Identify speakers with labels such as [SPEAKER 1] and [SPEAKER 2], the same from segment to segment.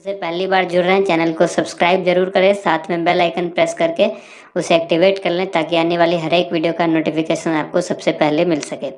[SPEAKER 1] से पहली बार जुड़ रहे हैं, चैनल को सब्सक्राइब जरूर करें, साथ में बेल आइकन प्रेस करके उसे एक्टिवेट कर लें ताकि आने वाली हर एक वीडियो का नोटिफिकेशन आपको सबसे पहले मिल सके।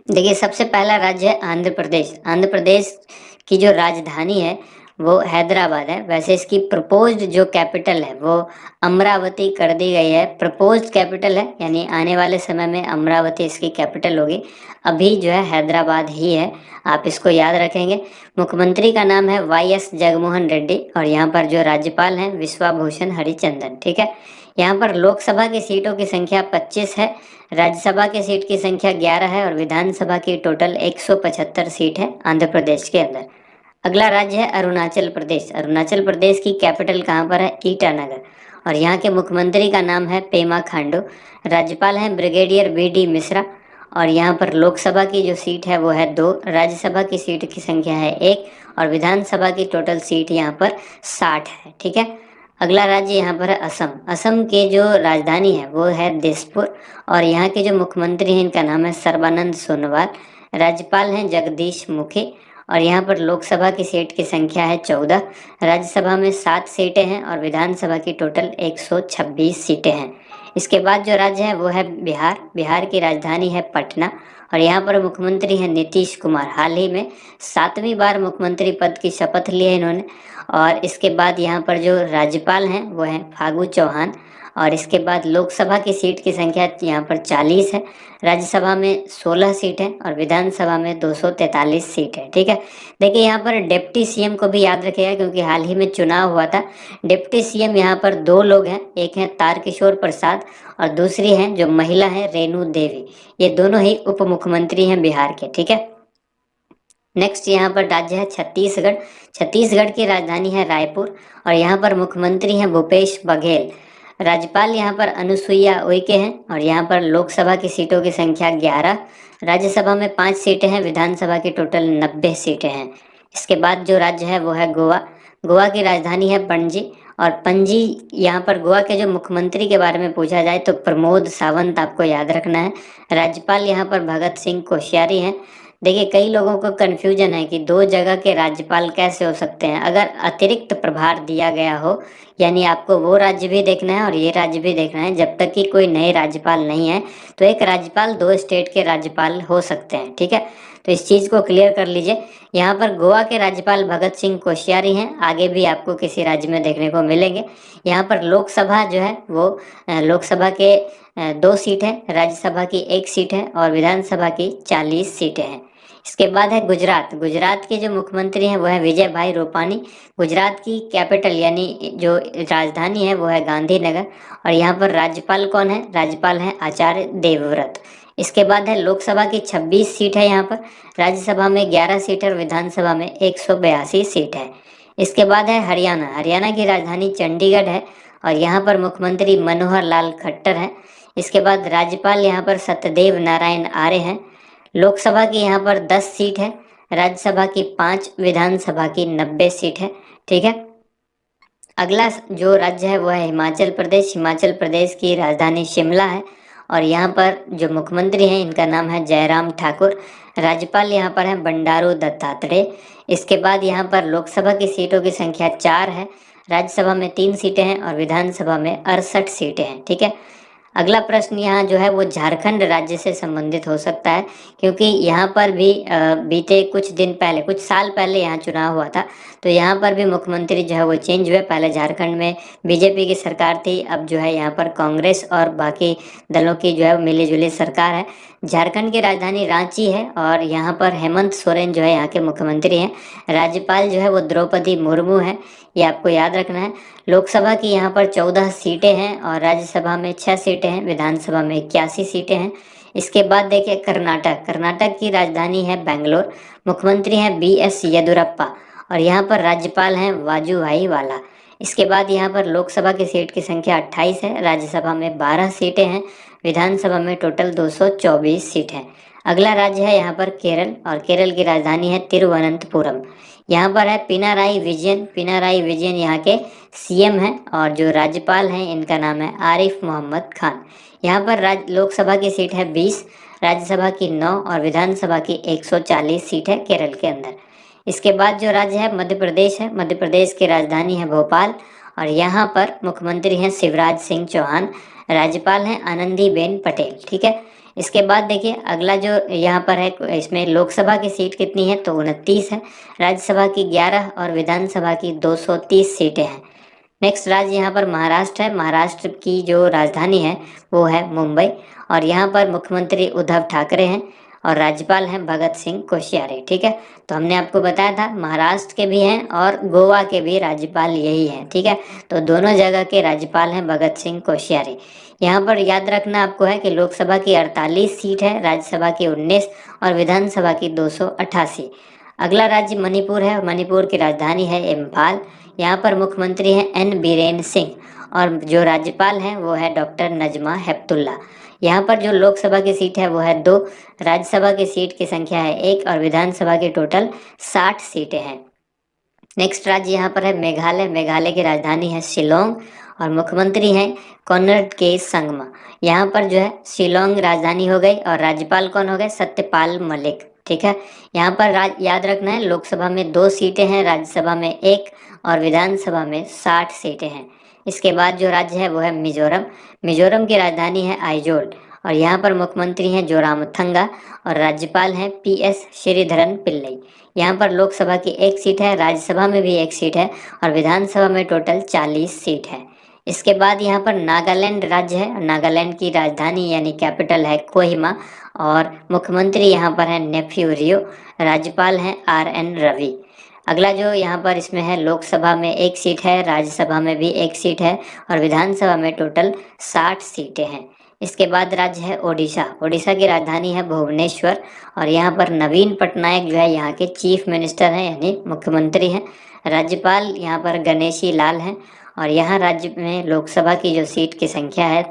[SPEAKER 1] देखिए, सबसे पहला राज्य है आंध्र प्रदेश। आंध्र प्रदेश की जो राजधानी है वो हैदराबाद है। वैसे इसकी प्रपोज्ड जो कैपिटल है वो अमरावती कर दी गई है। प्रपोज्ड कैपिटल है, यानी आने वाले समय में अमरावती इसकी कैपिटल होगी। अभी जो है हैदराबाद ही है, आप इसको याद रखेंगे। मुख्यमंत्री का नाम है वाई.एस. जगनमोहन रेड्डी और यहाँ पर जो राज्यपाल हैं विश्वभूषण हरिचंदन। ठीक है, यहाँ पर लोकसभा की सीटों की संख्या 25 है, राज्यसभा की सीट की संख्या 11 है और विधानसभा की टोटल 175 सीट है आंध्र प्रदेश के अंदर। अगला राज्य है अरुणाचल प्रदेश। अरुणाचल प्रदेश की कैपिटल कहाँ पर है? ईटानगर और यहाँ के मुख्यमंत्री का नाम है पेमा खांडू। राज्यपाल हैं ब्रिगेडियर बी.डी. मिश्रा और यहाँ पर लोकसभा की जो सीट है वो है 2, राज्यसभा की सीट की संख्या है 1 और विधानसभा की टोटल सीट यहाँ पर 60 है। ठीक है, अगला राज्य यहाँ पर है असम। असम के जो राजधानी है वो है दिसपुर और यहाँ के जो मुख्यमंत्री हैं इनका नाम है सर्बानंद सोनोवाल। राज्यपाल हैं जगदीश मुखी और यहाँ पर लोकसभा की सीट की संख्या है 14, राज्यसभा में 7 सीटें हैं और विधानसभा की टोटल 126 सीटें हैं। इसके बाद जो राज्य है वो है बिहार। बिहार की राजधानी है पटना और यहाँ पर मुख्यमंत्री हैं नीतीश कुमार। हाल ही में 7वीं बार मुख्यमंत्री पद की शपथ ली है इन्होंने। और इसके बाद यहाँ पर जो राज्यपाल हैं वो हैं फागू चौहान और इसके बाद लोकसभा की सीट की संख्या यहाँ पर 40 है, राज्यसभा में 16 सीट है और विधानसभा में 243 सीट है। ठीक है, देखिए यहाँ पर डिप्टी सीएम को भी याद रखिएगा क्योंकि हाल ही में चुनाव हुआ था। डिप्टी सीएम यहाँ पर 2 लोग हैं, एक हैं तारकिशोर प्रसाद और दूसरी हैं जो महिला हैं रेणु देवी। ये दोनों ही उप मुख्यमंत्री हैं बिहार के। ठीक है, नेक्स्ट यहाँ पर राज्य है छत्तीसगढ़। छत्तीसगढ़ की राजधानी है रायपुर और यहाँ पर मुख्यमंत्री हैं भूपेश बघेल। राज्यपाल यहाँ पर अनुसुईया उइके हैं और यहाँ पर लोकसभा की सीटों की संख्या 11, राज्यसभा में 5 सीटें हैं, विधानसभा की टोटल 90 सीटें हैं। इसके बाद जो राज्य है वो है गोवा। गोवा की राजधानी है पणजी और पणजी यहाँ पर गोवा के जो मुख्यमंत्री के बारे में पूछा जाए तो प्रमोद सावंत आपको याद रखना है। राज्यपाल यहाँ पर भगत सिंह कोश्यारी हैं। देखिए, कई लोगों को कन्फ्यूजन है कि 2 जगह के राज्यपाल कैसे हो सकते हैं। अगर अतिरिक्त प्रभार दिया गया हो, यानी आपको वो राज्य भी देखना है और ये राज्य भी देखना है, जब तक कि कोई नए राज्यपाल नहीं है तो एक राज्यपाल 2 स्टेट के राज्यपाल हो सकते हैं। ठीक है, तो इस चीज़ को क्लियर कर लीजिए। यहाँ पर गोवा के राज्यपाल भगत सिंह कोश्यारी हैं, आगे भी आपको किसी राज्य में देखने को मिलेंगे। यहाँ पर लोकसभा जो है वो लोकसभा के 2 सीट है, राज्यसभा की 1 सीट है और विधानसभा की 40 सीटें हैं। इसके बाद है गुजरात। गुजरात के जो मुख्यमंत्री हैं वो है विजय भाई रूपानी। गुजरात की कैपिटल यानी जो राजधानी है वो है गांधीनगर और यहाँ पर राज्यपाल कौन है? राज्यपाल हैं आचार्य देवव्रत। इसके बाद है लोकसभा की 26 सीट है यहाँ पर, राज्यसभा में 11 सीट और विधानसभा में 182 सीट है। इसके बाद है हरियाणा। हरियाणा की राजधानी चंडीगढ़ है और यहाँ पर मुख्यमंत्री मनोहर लाल खट्टर हैं। इसके बाद राज्यपाल यहाँ पर सत्यदेव नारायण आर्य हैं। लोकसभा की यहाँ पर 10 सीट है, राज्यसभा की 5, विधानसभा की 90 सीट है। ठीक है, अगला जो राज्य है वो है हिमाचल प्रदेश। हिमाचल प्रदेश की राजधानी शिमला है और यहाँ पर जो मुख्यमंत्री हैं इनका नाम है जयराम ठाकुर। राज्यपाल यहाँ पर हैं बंडारू दत्तात्रेय। इसके बाद यहाँ पर लोकसभा की सीटों की संख्या 4 है, राज्यसभा में 3 सीटें हैं और विधानसभा में 68 सीटें हैं। ठीक है, अगला प्रश्न यहाँ जो है वो झारखंड राज्य से संबंधित हो सकता है क्योंकि यहाँ पर भी बीते कुछ दिन पहले, कुछ साल पहले यहाँ चुनाव हुआ था, तो यहाँ पर भी मुख्यमंत्री जो है वो चेंज हुए। पहले झारखंड में बीजेपी की सरकार थी, अब जो है यहाँ पर कांग्रेस और बाकी दलों की जो है मिली जुली सरकार है। झारखंड की राजधानी रांची है और यहाँ पर हेमंत सोरेन जो है यहाँ के मुख्यमंत्री हैं। राज्यपाल जो है वो द्रौपदी मुर्मू है, ये आपको याद रखना है। लोकसभा की यहाँ पर 14 सीटें हैं और राज्यसभा में 6 सीटें हैं, विधानसभा में 81 सीटें हैं। इसके बाद देखिए कर्नाटक। कर्नाटक की राजधानी है बेंगलोर, मुख्यमंत्री हैं बी.एस. येदुरप्पा और यहाँ पर राज्यपाल हैं वाजूभाई वाला। इसके बाद यहाँ पर लोकसभा की सीट की संख्या 28 है, राज्यसभा में 12 सीटें हैं, विधानसभा में टोटल 224 सीट है। अगला राज्य है यहाँ पर केरल और केरल की राजधानी है तिरुवनंतपुरम। यहाँ पर है पिनाराई विजयन। पिनाराई विजयन यहाँ के सीएम हैं और जो राज्यपाल हैं इनका नाम है आरिफ मोहम्मद खान। यहाँ पर लोकसभा की सीट है 20, राज्यसभा की 9 और विधानसभा की 140 सीट है केरल के अंदर। इसके बाद जो राज्य है मध्य प्रदेश है, मध्य प्रदेश की राजधानी है भोपाल और यहाँ पर मुख्यमंत्री हैं शिवराज सिंह चौहान, राज्यपाल हैं आनंदीबेन पटेल। ठीक है, इसके बाद देखिए अगला जो यहाँ पर है, इसमें लोकसभा की सीट कितनी है तो 29 है, राज्यसभा की 11 और विधानसभा की 230 सीटें हैं। नेक्स्ट राज्य यहाँ पर महाराष्ट्र है, महाराष्ट्र की जो राजधानी है वो है मुंबई और यहाँ पर मुख्यमंत्री उद्धव ठाकरे हैं और राज्यपाल हैं भगत सिंह कोश्यारी। ठीक है, तो हमने आपको बताया था महाराष्ट्र के भी हैं और गोवा के भी राज्यपाल यही हैं। ठीक है, तो दोनों जगह के राज्यपाल हैं भगत सिंह कोश्यारी। यहाँ पर याद रखना आपको है कि लोकसभा की 48 सीट है, राज्यसभा की 19 और विधानसभा की 288। अगला राज्य मणिपुर है, मणिपुर की राजधानी है इम्फाल, यहाँ पर मुख्यमंत्री हैं एन बीरेन सिंह और जो राज्यपाल हैं वो है डॉक्टर नजमा हेपतुल्ला। यहाँ पर जो लोकसभा की सीट है वो है 2, राज्यसभा की सीट की संख्या है 1 और विधानसभा की टोटल 60 सीटें हैं। नेक्स्ट राज्य यहाँ पर है मेघालय, मेघालय की राजधानी है शिलोंग और मुख्यमंत्री हैं कॉनरेड के संगमा। यहाँ पर जो है शिलोंग राजधानी हो गई और राज्यपाल कौन हो गए, सत्यपाल मलिक। ठीक है, यहाँ पर याद रखना है लोकसभा में 2 सीटें हैं, राज्यसभा में 1 और विधानसभा में 60 सीटें हैं। इसके बाद जो राज्य है वो है मिजोरम, मिजोरम की राजधानी है आइजोल और यहाँ पर मुख्यमंत्री हैं जोरामथंगा और राज्यपाल हैं PS श्रीधरन पिल्लई। यहाँ पर लोकसभा की 1 सीट है, राज्यसभा में भी 1 सीट है और विधानसभा में टोटल 40 सीट है। इसके बाद यहाँ पर नागालैंड राज्य है, नागालैंड की राजधानी यानी कैपिटल है कोहिमा और मुख्यमंत्री यहाँ पर है नेफ्यू रियो, राज्यपाल हैं RN रवि। अगला जो यहाँ पर इसमें है लोकसभा में 1 सीट है, राज्यसभा में भी 1 सीट है और विधानसभा में टोटल 60 सीटें हैं। इसके बाद राज्य है ओडिशा, ओडिशा की राजधानी है भुवनेश्वर और यहाँ पर नवीन पटनायक जो है यहाँ के चीफ मिनिस्टर हैं यानी मुख्यमंत्री हैं। राज्यपाल यहाँ पर गणेशी लाल हैं और यहाँ राज्य में लोकसभा की जो सीट की संख्या है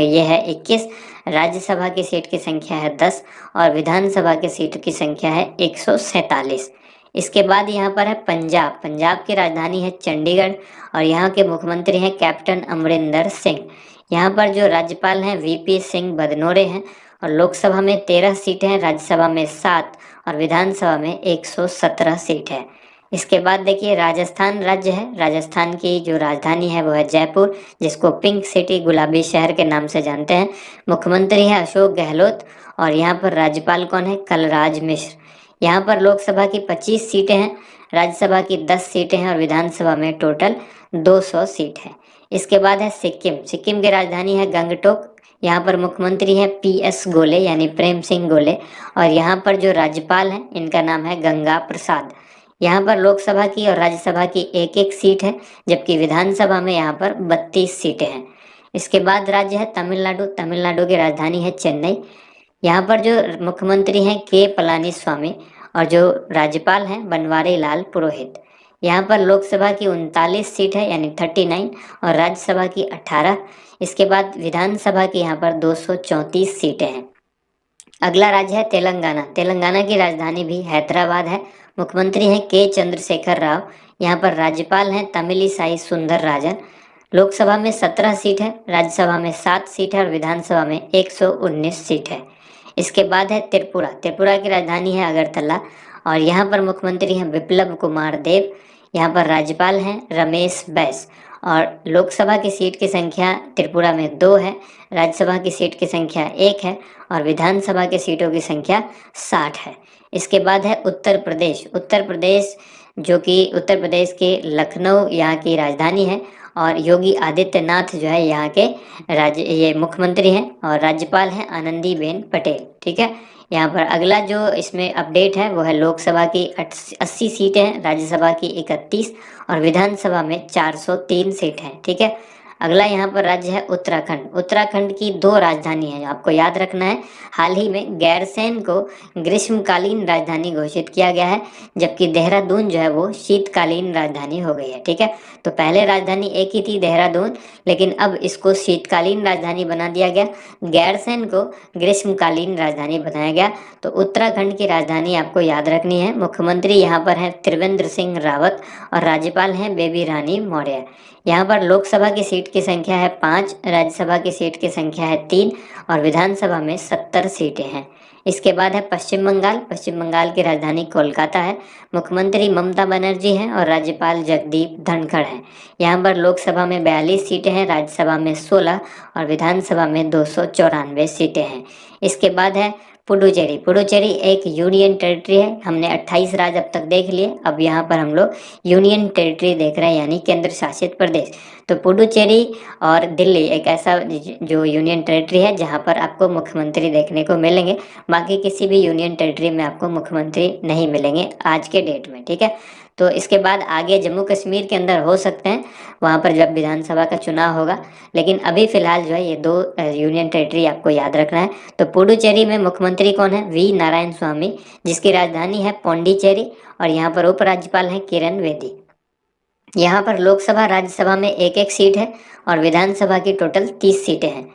[SPEAKER 1] ये है 21, राज्यसभा की सीट की संख्या है 10 और विधानसभा की सीट की संख्या है 147। इसके बाद यहाँ पर है पंजाब, पंजाब की राजधानी है चंडीगढ़ और यहाँ के मुख्यमंत्री हैं कैप्टन अमरिंदर सिंह। यहाँ पर जो राज्यपाल हैं VP सिंह बदनोरे हैं और लोकसभा में 13 सीटें हैं, राज्यसभा में 7 और विधानसभा में 117 सीट है। इसके बाद देखिए राजस्थान राज्य है, राजस्थान की जो राजधानी है वो है जयपुर, जिसको पिंक सिटी गुलाबी शहर के नाम से जानते हैं। मुख्यमंत्री है अशोक गहलोत और यहाँ पर राज्यपाल कौन है, कलराज मिश्र। यहाँ पर लोकसभा की 25 सीटें हैं, राज्यसभा की 10 सीटें हैं और विधानसभा में टोटल 200 सीट है। इसके बाद है सिक्किम, सिक्किम की राजधानी है गंगटोक, यहाँ पर मुख्यमंत्री हैं PS गोले यानी प्रेम सिंह गोले और यहाँ पर जो राज्यपाल हैं इनका नाम है गंगा प्रसाद। यहाँ पर लोकसभा की और राज्यसभा की 1-1 सीट है जबकि विधानसभा में यहाँ पर 32 सीटें हैं। इसके बाद राज्य है तमिलनाडु, तमिलनाडु की राजधानी है चेन्नई। यहाँ पर जो मुख्यमंत्री हैं के पलानीस्वामी और जो राज्यपाल हैं बनवारी लाल पुरोहित। यहाँ पर लोकसभा की 39 सीट है यानी 39 और राज्यसभा की 18। इसके बाद विधानसभा की यहाँ पर 234 सीटें हैं। अगला राज्य है तेलंगाना, तेलंगाना की राजधानी भी हैदराबाद है। मुख्यमंत्री हैं के चंद्रशेखर राव, यहाँ पर राज्यपाल हैं तमिलिसाई सुंदर राजन। लोकसभा में 17 सीट है, राज्यसभा में 7 सीट है और विधानसभा में 119 सीट है। इसके बाद है त्रिपुरा, त्रिपुरा की राजधानी है अगरतला और यहाँ पर मुख्यमंत्री हैं बिप्लब कुमार देव। यहाँ पर राज्यपाल हैं रमेश बैस और लोकसभा की सीट की संख्या त्रिपुरा में 2 है, राज्यसभा की सीट की संख्या 1 है और विधानसभा की सीटों की संख्या 60 है। इसके बाद है उत्तर प्रदेश, उत्तर प्रदेश जो कि उत्तर प्रदेश के लखनऊ यहाँ की राजधानी है और योगी आदित्यनाथ जो है यहाँ के ये मुख्यमंत्री हैं और राज्यपाल हैं आनंदीबेन पटेल। ठीक है, यहाँ पर अगला जो इसमें अपडेट है वो है लोकसभा की 80 सीटें हैं, राज्यसभा की 31 और विधानसभा में 403 सीट हैं। ठीक है, अगला यहाँ पर राज्य है उत्तराखंड, उत्तराखंड की 2 राजधानी है, आपको याद रखना है। हाल ही में गैरसैंण को ग्रीष्मकालीन राजधानी घोषित किया गया है जबकि देहरादून जो है वो शीतकालीन राजधानी हो गई है। ठीक है, तो पहले राजधानी एक ही थी देहरादून, लेकिन अब इसको शीतकालीन राजधानी बना दिया गया, गैरसैंण को ग्रीष्मकालीन राजधानी बनाया गया। तो उत्तराखंड की राजधानी आपको याद रखनी है। मुख्यमंत्री यहाँ पर हैं त्रिवेंद्र सिंह रावत और राज्यपाल हैं बेबी रानी मौर्य। यहाँ पर लोकसभा की सीट की संख्या है 5, राज्यसभा की सीट की संख्या है 3 और विधानसभा में 70 सीटें हैं। इसके बाद है पश्चिम बंगाल। पश्चिम बंगाल की राजधानी कोलकाता है। मुख्यमंत्री ममता बनर्जी हैं और राज्यपाल जगदीप धनखड़ हैं। यहाँ पर लोकसभा में 42 सीटें हैं, राज्यसभा में 16 और विधानसभा में 294 सीटें हैं। इसके बाद है पुडुचेरी। पुडुचेरी एक यूनियन टेरिटरी है। हमने 28 राज्य अब तक देख लिए, अब यहाँ पर हम लोग यूनियन टेरिटरी देख रहे हैं, यानी केंद्र शासित प्रदेश। तो पुडुचेरी और दिल्ली एक ऐसा जो यूनियन टेरिटरी है जहाँ पर आपको मुख्यमंत्री देखने को मिलेंगे। बाकी किसी भी यूनियन टेरिटरी में आपको मुख्यमंत्री नहीं मिलेंगे आज के डेट में, ठीक है। तो इसके बाद आगे जम्मू कश्मीर के अंदर हो सकते हैं, वहाँ पर जब विधानसभा का चुनाव होगा। लेकिन अभी फिलहाल जो है ये दो यूनियन टेरिटरी आपको याद रखना है। तो पुडुचेरी में मुख्यमंत्री कौन है? वी नारायण स्वामी, जिसकी राजधानी है पौंडीचेरी और यहाँ पर उपराज्यपाल हैं किरण बेदी। यहाँ पर लोकसभा राज्यसभा में एक एक सीट है और विधानसभा की टोटल 30 सीटें हैं।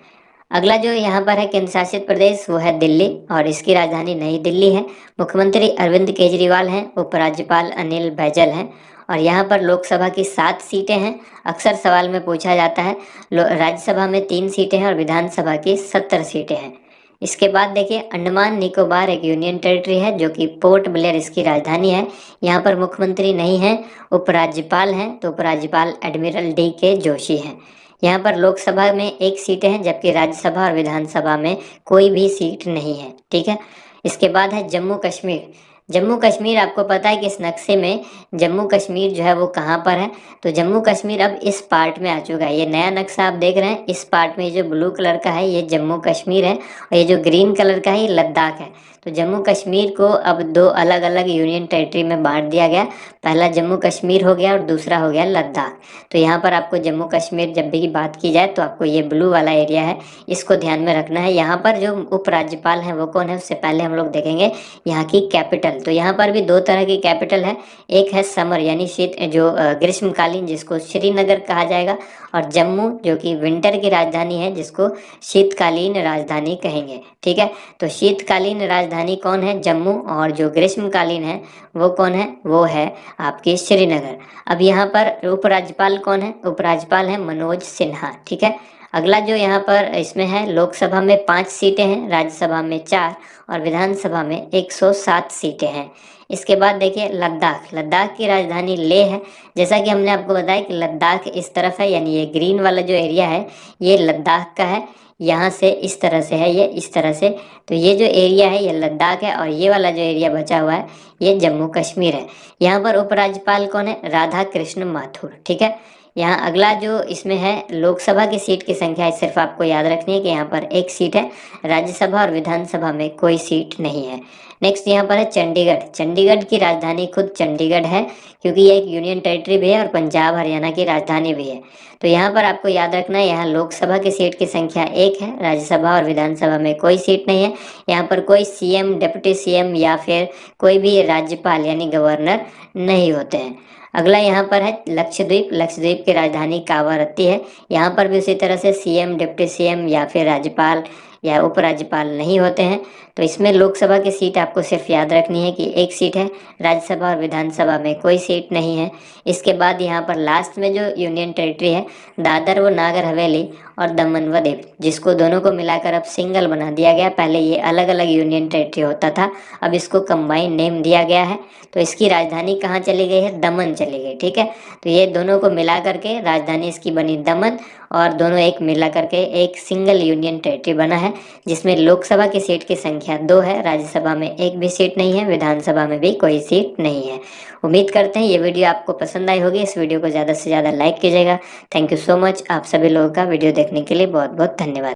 [SPEAKER 1] अगला जो यहाँ पर है केंद्र शासित प्रदेश वो है दिल्ली और इसकी राजधानी नई दिल्ली है। मुख्यमंत्री अरविंद केजरीवाल हैं, उपराज्यपाल अनिल बैजल हैं और यहाँ पर लोकसभा की 7 सीटें हैं। अक्सर सवाल में पूछा जाता है। राज्यसभा में 3 सीटें हैं और विधानसभा की 70 सीटें हैं। इसके बाद देखिए अंडमान निकोबार एक यूनियन टेरिटरी है जो कि पोर्ट ब्लेयर इसकी राजधानी है। यहाँ पर मुख्यमंत्री नहीं है, उपराज्यपाल हैं, तो उपराज्यपाल एडमिरल DK जोशी हैं। यहाँ पर लोकसभा में 1 सीटें हैं जबकि राज्यसभा और विधानसभा में कोई भी सीट नहीं है, ठीक है। इसके बाद है जम्मू कश्मीर। जम्मू कश्मीर आपको पता है कि इस नक्शे में जम्मू कश्मीर जो है वो कहाँ पर है? तो जम्मू कश्मीर अब इस पार्ट में आ चुका है। ये नया नक्शा आप देख रहे हैं, इस पार्ट में जो ब्लू कलर का है ये जम्मू कश्मीर है और ये जो ग्रीन कलर का है ये लद्दाख है। तो जम्मू कश्मीर को अब 2 अलग अलग यूनियन टेरिटरी में बांट दिया गया। पहला जम्मू कश्मीर हो गया और दूसरा हो गया लद्दाख। तो यहाँ पर आपको जम्मू कश्मीर जब भी बात की जाए तो आपको ये ब्लू वाला एरिया है, इसको ध्यान में रखना है। यहाँ पर जो उपराज्यपाल हैं वो कौन है उससे पहले हम लोग देखेंगे यहाँ की कैपिटल। तो यहाँ पर भी 2 तरह की कैपिटल है, एक है समर यानी शीत जो ग्रीष्मकालीन जिसको श्रीनगर कहा जाएगा, और जम्मू जो कि विंटर की राजधानी है जिसको शीतकालीन राजधानी कहेंगे, ठीक है। तो शीतकालीन राजधानी कौन है? जम्मू, और जो ग्रीष्मकालीन है वो कौन है? वो है आपकी श्रीनगर। अब यहाँ पर उपराज्यपाल कौन है? उपराज्यपाल है मनोज सिन्हा, ठीक है। अगला जो यहाँ पर इसमें है लोकसभा में 5 सीटें हैं, राज्यसभा में 4 और विधानसभा में 107 सीटें हैं। इसके बाद देखिए लद्दाख। लद्दाख की राजधानी लेह है। जैसा कि हमने आपको बताया कि लद्दाख इस तरफ है, यानी ये ग्रीन वाला जो एरिया है ये लद्दाख का है। यहाँ से इस तरह से है, ये इस तरह से। तो ये जो एरिया है ये लद्दाख है और ये वाला जो एरिया बचा हुआ है ये जम्मू कश्मीर है। यहाँ पर उपराज्यपाल कौन है? राधा कृष्ण माथुर, ठीक है। यहाँ अगला जो इसमें है लोकसभा की सीट की संख्या है, सिर्फ आपको याद रखनी है कि यहाँ पर 1 सीट है, राज्यसभा और विधानसभा में कोई सीट नहीं है। नेक्स्ट यहाँ पर है चंडीगढ़। चंडीगढ़ की राजधानी खुद चंडीगढ़ है क्योंकि ये एक यूनियन टेरिटरी भी है और पंजाब हरियाणा की राजधानी भी है। तो यहाँ पर आपको याद रखना है यहाँ लोकसभा की सीट की संख्या 1 है, राज्यसभा और विधानसभा में कोई सीट नहीं है। यहाँ पर कोई CM, डिप्टी CM या फिर कोई भी राज्यपाल यानी गवर्नर नहीं होते हैं। अगला यहाँ पर है लक्षद्वीप। लक्षद्वीप की राजधानी कावारत्ती है। यहाँ पर भी उसी तरह से CM, डिप्टी CM या फिर राज्यपाल या उपराज्यपाल नहीं होते हैं। तो इसमें लोकसभा की सीट आपको सिर्फ याद रखनी है कि 1 सीट है, राज्यसभा और विधानसभा में कोई सीट नहीं है। इसके बाद यहाँ पर लास्ट में जो यूनियन टेरिटरी है दादर व नागर हवेली और दमन व दीव, जिसको दोनों को मिलाकर अब सिंगल बना दिया गया। पहले ये अलग अलग यूनियन टेरिटरी होता था, अब इसको कंबाइन नेम दिया गया है। तो इसकी राजधानी कहाँ चली गई है? दमन चली गई, ठीक है। तो ये दोनों को मिला करके राजधानी इसकी बनी दमन और दोनों एक मिला करके एक सिंगल यूनियन टेरिटरी बना है, जिसमें लोकसभा की सीट की संख्या 2 है, राज्यसभा में 1 भी सीट नहीं है, विधानसभा में भी कोई सीट नहीं है। उम्मीद करते हैं ये वीडियो आपको पसंद आई होगी। इस वीडियो को ज़्यादा से ज़्यादा लाइक कीजिएगा। Thank you so much. आप सभी लोगों का वीडियो देखने के लिए बहुत बहुत धन्यवाद।